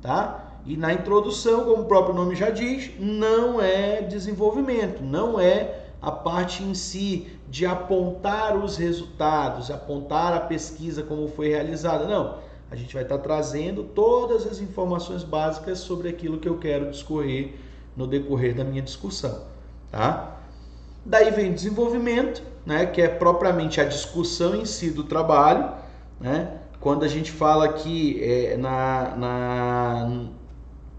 tá? E na introdução, como o próprio nome já diz, não é desenvolvimento, não é a parte em si de apontar os resultados, apontar a pesquisa como foi realizada, não. A gente vai estar trazendo todas as informações básicas sobre aquilo que eu quero discorrer no decorrer da minha discussão, tá? Daí vem o desenvolvimento, né, que é propriamente a discussão em si do trabalho, né? Quando a gente fala aqui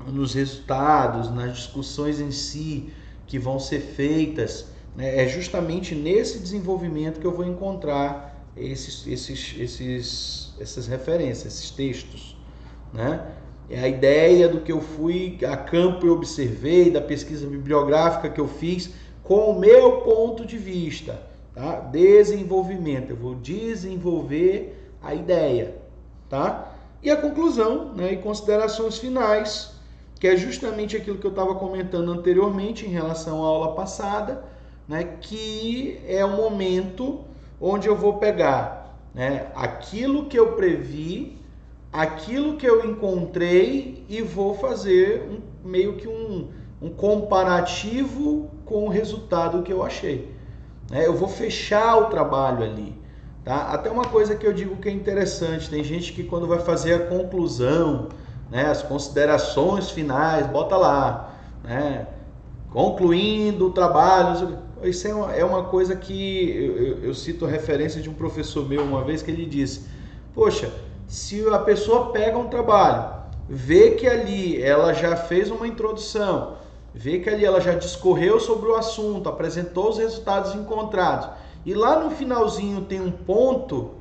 nos resultados, nas discussões em si que vão ser feitas, né, é justamente nesse desenvolvimento que eu vou encontrar essas referências, esses textos, né? É a ideia do que eu fui a campo e observei, da pesquisa bibliográfica que eu fiz com o meu ponto de vista, tá? Desenvolvimento, eu vou desenvolver a ideia, tá? E a conclusão, né, e considerações finais, que é justamente aquilo que eu estava comentando anteriormente em relação à aula passada, né, que é o momento onde eu vou pegar, né, aquilo que eu previ, aquilo que eu encontrei e vou fazer meio que um comparativo com o resultado que eu achei. Eu vou fechar o trabalho ali. Tá? Até uma coisa que eu digo que é interessante, tem gente que quando vai fazer a conclusão, né, as considerações finais, bota lá, né, concluindo o trabalho. Isso é uma coisa que eu cito a referência de um professor meu uma vez que ele disse, poxa, se a pessoa pega um trabalho, vê que ali ela já fez uma introdução, vê que ali ela já discorreu sobre o assunto, apresentou os resultados encontrados, e lá no finalzinho tem um ponto,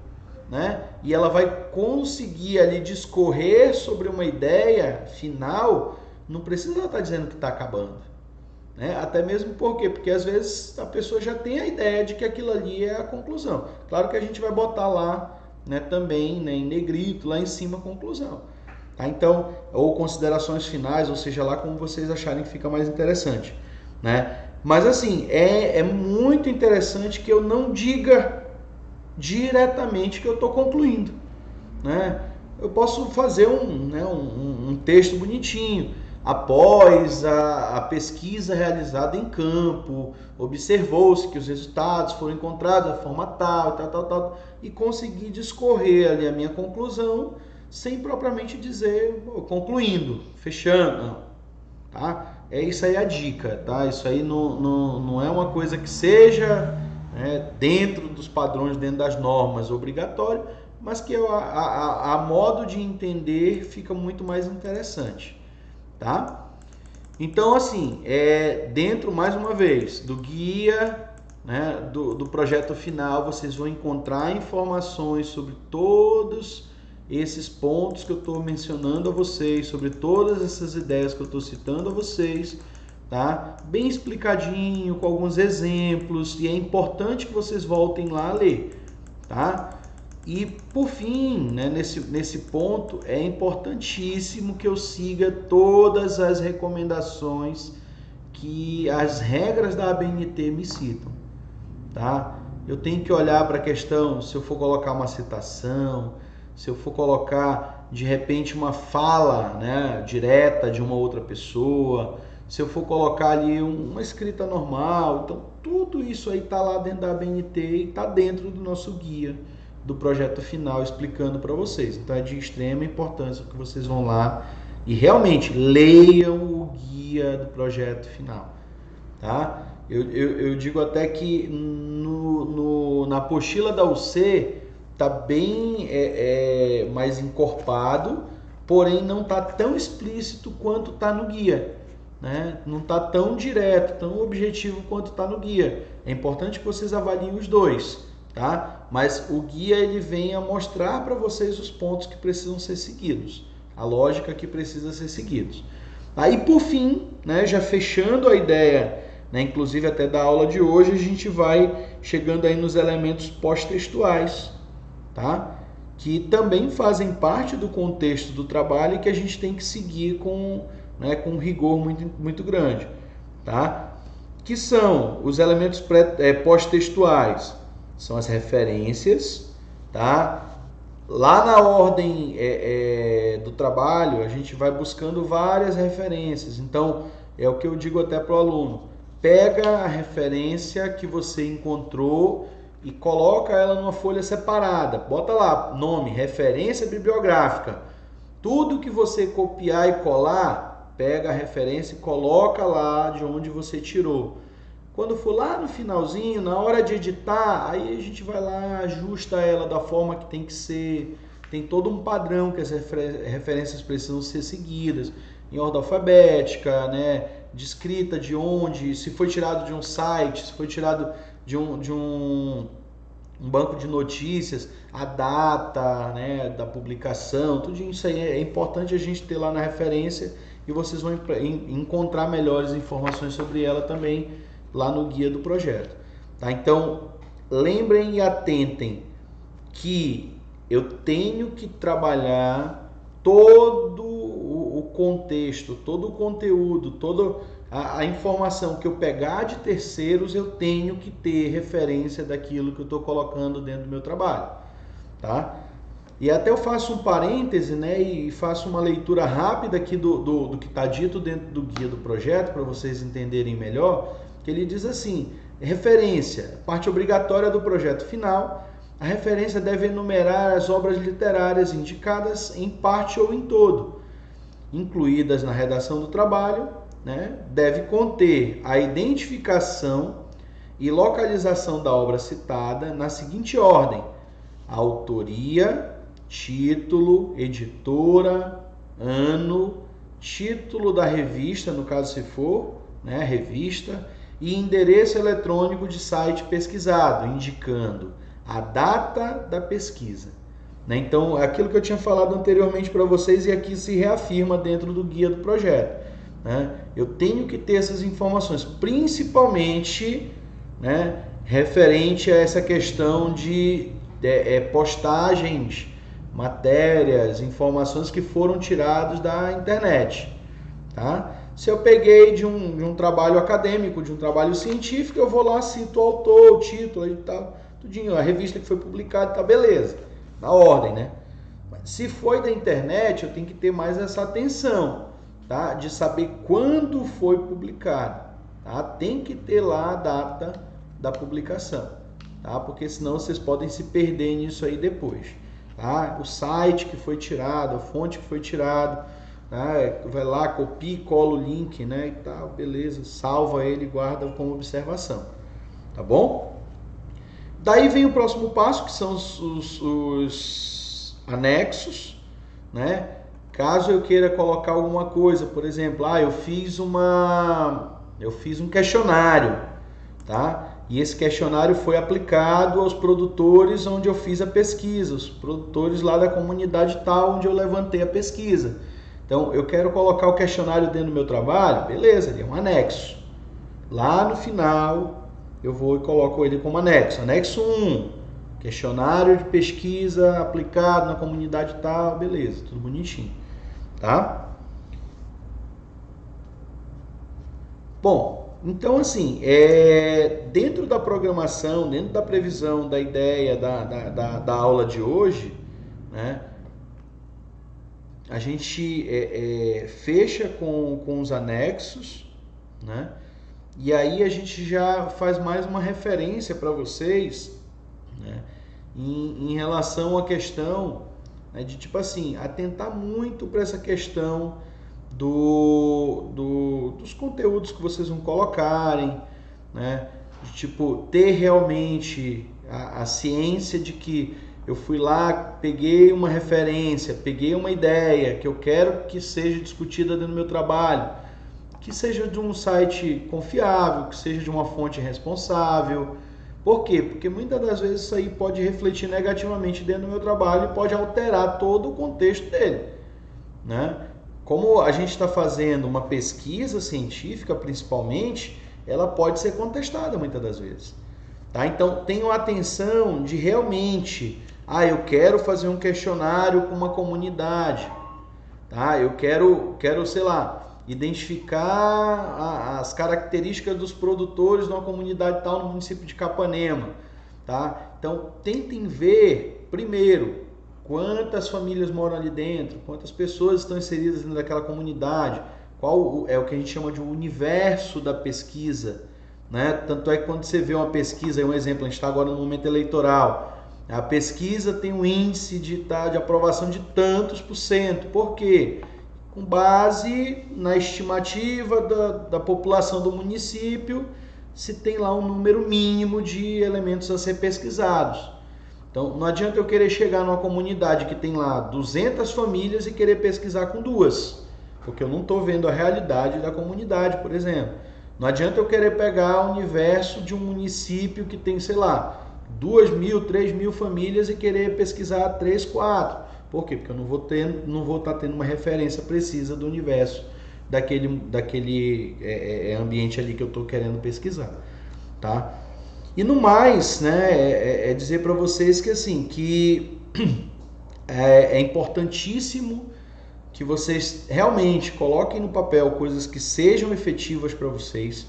né? E ela vai conseguir ali discorrer sobre uma ideia final, não precisa ela estar dizendo que está acabando. Né? Até mesmo por quê? Porque às vezes a pessoa já tem a ideia de que aquilo ali é a conclusão. Claro que a gente vai botar lá, né, também, né, em negrito, lá em cima a conclusão. Tá? Então, ou considerações finais, ou seja lá como vocês acharem que fica mais interessante. Né? Mas assim, é muito interessante que eu não diga diretamente que eu estou concluindo. Né? Eu posso fazer um texto bonitinho. Após a pesquisa realizada em campo, observou-se que os resultados foram encontrados da forma tal, e consegui discorrer ali a minha conclusão, sem propriamente dizer, concluindo, fechando, não, tá? Isso aí a dica, tá? Isso aí não é uma coisa que seja, né, dentro dos padrões, dentro das normas, obrigatório, mas que a modo de entender fica muito mais interessante. Tá? Então, assim, dentro, mais uma vez, do guia, né, do projeto final, vocês vão encontrar informações sobre todos esses pontos que eu estou mencionando a vocês, sobre todas essas ideias que eu estou citando a vocês, tá? Bem explicadinho, com alguns exemplos, e é importante que vocês voltem lá a ler, tá? E, por fim, né, nesse ponto, é importantíssimo que eu siga todas as recomendações que as regras da ABNT me citam. Tá? Eu tenho que olhar para a questão, se eu for colocar uma citação, se eu for colocar, de repente, uma fala, né, direta de uma outra pessoa, se eu for colocar ali uma escrita normal. Então, tudo isso aí está lá dentro da ABNT e está dentro do nosso guia do projeto final, explicando para vocês. Então é de extrema importância que vocês vão lá e realmente leiam o guia do projeto final, tá? Eu digo até que na apostila da UC está bem mais encorpado, porém não está tão explícito quanto está no guia. né? Não está tão direto, tão objetivo quanto está no guia. É importante que vocês avaliem os dois, tá? Mas o guia ele vem a mostrar para vocês os pontos que precisam ser seguidos, a lógica que precisa ser seguidos. Aí por fim, né, já fechando a ideia, né, inclusive até da aula de hoje, a gente vai chegando aí nos elementos pós-textuais, tá? Que também fazem parte do contexto do trabalho e que a gente tem que seguir com um rigor muito grande, tá? Que são os elementos pós-textuais? São as referências, tá? Lá na ordem do trabalho, a gente vai buscando várias referências. Então, é o que eu digo até para o aluno. Pega a referência que você encontrou e coloca ela numa folha separada. Bota lá, nome, referência bibliográfica. Tudo que você copiar e colar, pega a referência e coloca lá de onde você tirou. Quando for lá no finalzinho, na hora de editar, aí a gente vai lá, ajusta ela da forma que tem que ser. Tem todo um padrão que as referências precisam ser seguidas, em ordem alfabética, né? Descrita de onde, se foi tirado de um site, se foi tirado de um banco de notícias, a data, né, da publicação, tudo isso aí é importante a gente ter lá na referência e vocês vão encontrar melhores informações sobre ela também lá no guia do projeto, tá? Então, lembrem e atentem que eu tenho que trabalhar todo o contexto, todo o conteúdo, toda a informação que eu pegar de terceiros, eu tenho que ter referência daquilo que eu estou colocando dentro do meu trabalho, tá? E até eu faço um parêntese, né, e faço uma leitura rápida aqui do que está dito dentro do guia do projeto, para vocês entenderem melhor, que ele diz assim: referência, parte obrigatória do projeto final, a referência deve enumerar as obras literárias indicadas em parte ou em todo, incluídas na redação do trabalho, né? Deve conter a identificação e localização da obra citada na seguinte ordem: autoria, título, editora, ano, título da revista, no caso se for, né, revista, e endereço eletrônico de site pesquisado, indicando a data da pesquisa. Né? Então, aquilo que eu tinha falado anteriormente para vocês e aqui se reafirma dentro do guia do projeto. Né? Eu tenho que ter essas informações, principalmente, né, referente a essa questão de postagens, matérias, informações que foram tiradas da internet. Tá? Se eu peguei de um trabalho acadêmico, de um trabalho científico, eu vou lá, cito o autor, o título e tal, tudinho, a revista que foi publicada, tá, beleza, na ordem, né? Mas se foi da internet, eu tenho que ter mais essa atenção, tá? De saber quando foi publicado, tá? Tem que ter lá a data da publicação, tá? Porque senão vocês podem se perder nisso aí depois, tá? O site que foi tirado, a fonte que foi tirado, vai lá, copia e cola o link, né, e tal, beleza, salva ele e guarda como observação, tá bom? Daí vem o próximo passo, que são os anexos, né? Caso eu queira colocar alguma coisa, por exemplo, eu fiz um questionário, tá? E esse questionário foi aplicado aos produtores onde eu fiz a pesquisa, os produtores lá da comunidade tal, onde eu levantei a pesquisa. Então, eu quero colocar o questionário dentro do meu trabalho, beleza, ele é um anexo. Lá no final, eu vou e coloco ele como anexo. Anexo 1, questionário de pesquisa aplicado na comunidade tal, beleza, tudo bonitinho, tá? Bom, então assim, dentro da programação, dentro da previsão, da ideia da aula de hoje, né? A gente fecha com os anexos, né? E aí a gente já faz mais uma referência para vocês, né? Em relação à questão, né, de tipo assim, atentar muito para essa questão dos conteúdos que vocês vão colocarem, né? De, tipo, ter realmente a ciência de que eu fui lá, peguei uma referência, peguei uma ideia que eu quero que seja discutida dentro do meu trabalho. que seja de um site confiável, que seja de uma fonte responsável. Por quê? Porque muitas das vezes isso aí pode refletir negativamente dentro do meu trabalho e pode alterar todo o contexto dele, né? Como a gente está fazendo uma pesquisa científica, principalmente, ela pode ser contestada muitas das vezes. Tá? Então, tenham atenção de realmente, eu quero fazer um questionário com uma comunidade, tá? Eu quero, sei lá, identificar as características dos produtores numa comunidade tal no município de Capanema, tá? Então, tentem ver, primeiro, quantas famílias moram ali dentro, quantas pessoas estão inseridas dentro daquela comunidade, qual é o que a gente chama de universo da pesquisa, né? Tanto é que quando você vê uma pesquisa, um exemplo, a gente está agora no momento eleitoral, a pesquisa tem um índice de aprovação de tantos %. Por quê? Com base na estimativa da população do município, se tem lá um número mínimo de elementos a ser pesquisados. Então, não adianta eu querer chegar numa comunidade que tem lá 200 famílias e querer pesquisar com 2, porque eu não estou vendo a realidade da comunidade, por exemplo. Não adianta eu querer pegar o universo de um município que tem, sei lá, 2.000, 3.000 famílias e querer pesquisar 3, 4. Por quê? Porque eu não vou estar tendo uma referência precisa do universo daquele ambiente ali que eu estou querendo pesquisar, tá? E no mais, né, dizer para vocês que assim, que é importantíssimo que vocês realmente coloquem no papel coisas que sejam efetivas para vocês,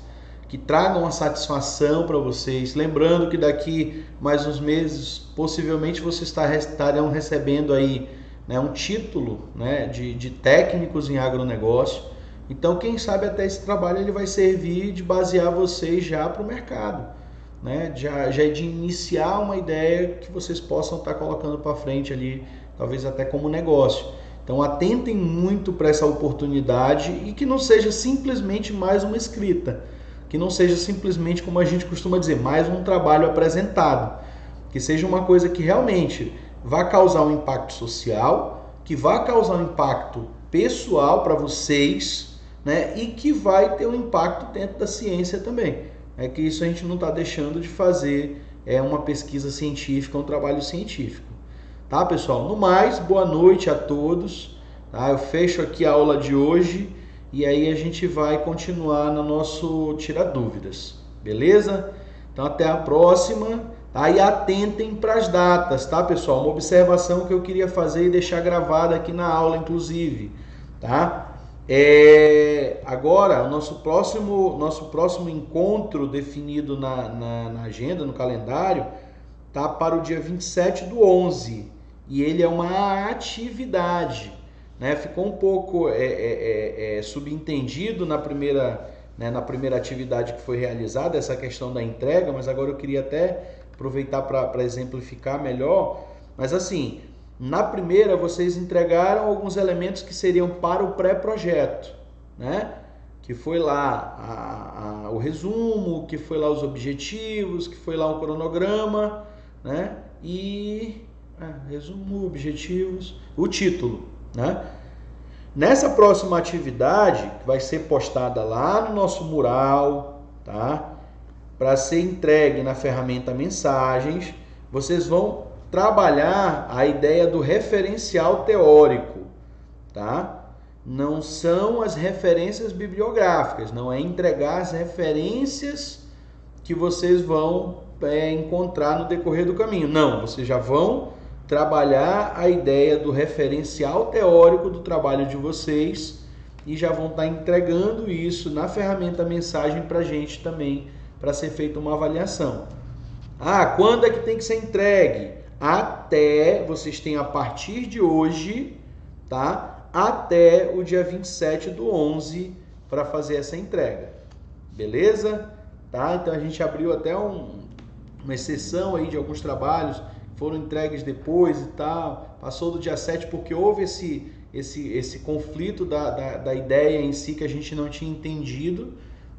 que tragam uma satisfação para vocês. Lembrando que daqui mais uns meses, possivelmente vocês estarão recebendo aí, né, um título, né, de técnicos em agronegócio. Então, quem sabe até esse trabalho ele vai servir de basear vocês já para o mercado, né? Já de iniciar uma ideia que vocês possam estar colocando para frente ali, talvez até como negócio. Então atentem muito para essa oportunidade e que não seja simplesmente mais uma escrita, que não seja simplesmente, como a gente costuma dizer, mais um trabalho apresentado, que seja uma coisa que realmente vá causar um impacto social, que vá causar um impacto pessoal para vocês, né? E que vai ter um impacto dentro da ciência também. É que isso a gente não está deixando de fazer uma pesquisa científica, um trabalho científico. Tá, pessoal? No mais, boa noite a todos. Tá? Eu fecho aqui a aula de hoje e aí a gente vai continuar no nosso Tira Dúvidas. Beleza? Então, até a próxima. Tá? E atentem para as datas, tá, pessoal? Uma observação que eu queria fazer e deixar gravada aqui na aula, inclusive. Tá? Agora, o nosso próximo encontro definido na agenda, no calendário, tá para o dia 27/11, e ele é uma atividade, né? Ficou um pouco subentendido na primeira atividade que foi realizada, essa questão da entrega, mas agora eu queria até aproveitar para exemplificar melhor. Mas assim, na primeira, vocês entregaram alguns elementos que seriam para o pré-projeto, né? Que foi lá o resumo, que foi lá os objetivos, que foi lá um cronograma, né? E resumo, objetivos, o título, né? Nessa próxima atividade, que vai ser postada lá no nosso mural, tá? Para ser entregue na ferramenta Mensagens, vocês vão trabalhar a ideia do referencial teórico, tá? Não são as referências bibliográficas, não é entregar as referências que vocês vão encontrar no decorrer do caminho. Não, vocês já vão trabalhar a ideia do referencial teórico do trabalho de vocês e já vão estar entregando isso na ferramenta Mensagem para a gente também, para ser feita uma avaliação. Quando é que tem que ser entregue? Vocês têm a partir de hoje, tá? Até o dia 27/11 para fazer essa entrega. Beleza? Tá? Então a gente abriu até uma exceção aí de alguns trabalhos que foram entregues depois e tal. Passou do dia 7 porque houve esse conflito da ideia em si que a gente não tinha entendido,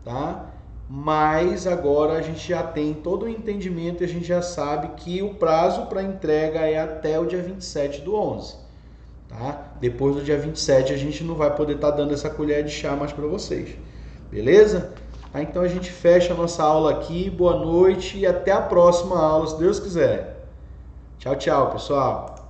tá? Mas agora a gente já tem todo o entendimento e a gente já sabe que o prazo para entrega é até o dia 27/11. Tá? Depois do dia 27 a gente não vai poder estar dando essa colher de chá mais para vocês. beleza? Então a gente fecha a nossa aula aqui, boa noite e até a próxima aula, se Deus quiser. Tchau, tchau, pessoal.